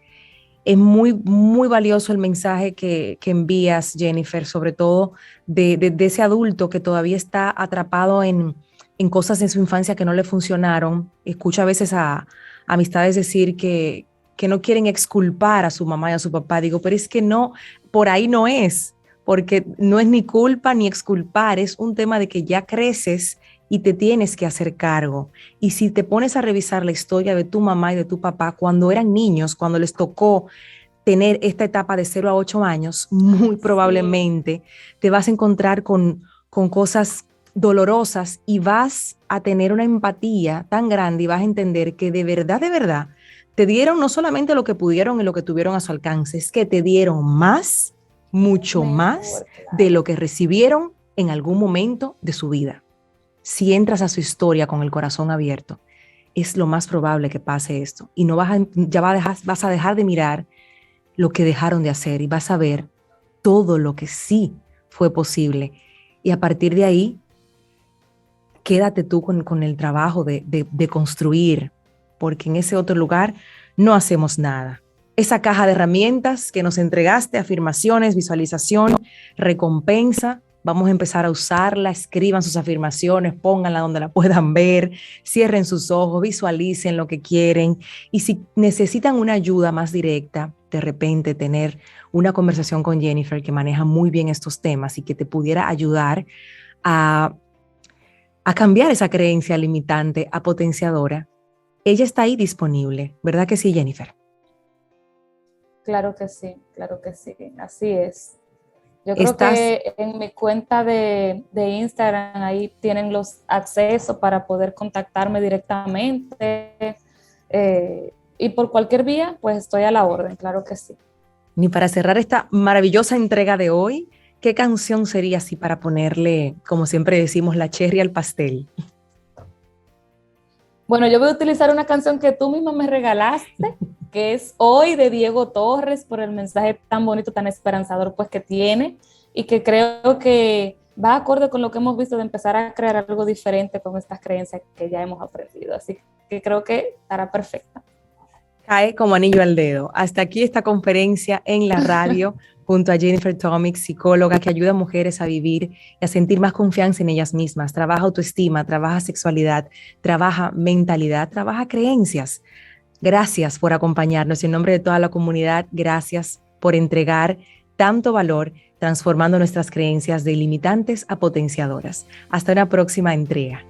Es muy, muy valioso el mensaje que envías, Jennifer, sobre todo de ese adulto que todavía está atrapado en cosas en su infancia que no le funcionaron. Escucho a veces a amistades decir que no quieren exculpar a su mamá y a su papá. Digo, pero es que no, por ahí no es, porque no es ni culpa ni exculpar, es un tema de que ya creces y te tienes que hacer cargo. Y si te pones a revisar la historia de tu mamá y de tu papá cuando eran niños, cuando les tocó tener esta etapa de 0 a 8 años, muy probablemente te vas a encontrar con cosas dolorosas y vas a tener una empatía tan grande y vas a entender que de verdad, te dieron no solamente lo que pudieron y lo que tuvieron a su alcance, es que te dieron más, mucho más de lo que recibieron en algún momento de su vida. Si entras a su historia con el corazón abierto, es lo más probable que pase esto. Y no vas a dejar de mirar lo que dejaron de hacer y vas a ver todo lo que sí fue posible. Y a partir de ahí, quédate tú con el trabajo de construir, porque en ese otro lugar no hacemos nada. esa caja de herramientas que nos entregaste, afirmaciones, visualización, recompensa. Vamos a empezar a usarla, escriban sus afirmaciones, pónganla donde la puedan ver, cierren sus ojos, visualicen lo que quieren. Y si necesitan una ayuda más directa, de repente tener una conversación con Jennifer, que maneja muy bien estos temas y que te pudiera ayudar a cambiar esa creencia limitante a potenciadora, ella está ahí disponible. ¿Verdad que sí, Jennifer? Claro que sí, así es. Yo creo que en mi cuenta de Instagram ahí tienen los accesos para poder contactarme directamente y por cualquier vía, pues estoy a la orden, claro que sí. Ni para cerrar esta maravillosa entrega de hoy, ¿qué canción sería así para ponerle, como siempre decimos, la cherry al pastel? Bueno, yo voy a utilizar una canción que tú misma me regalaste, que es Hoy de Diego Torres, por el mensaje tan bonito, tan esperanzador pues que tiene y que creo que va acorde con lo que hemos visto de empezar a crear algo diferente con estas creencias que ya hemos aprendido. Así que creo que estará perfecta. Cae como anillo al dedo. Hasta aquí esta conferencia en la radio junto a Jennifer Tomic, psicóloga que ayuda a mujeres a vivir y a sentir más confianza en ellas mismas. Trabaja autoestima, trabaja sexualidad, trabaja mentalidad, trabaja creencias. Gracias por acompañarnos. En nombre de toda la comunidad, gracias por entregar tanto valor, transformando nuestras creencias de limitantes a potenciadoras. Hasta una próxima entrega.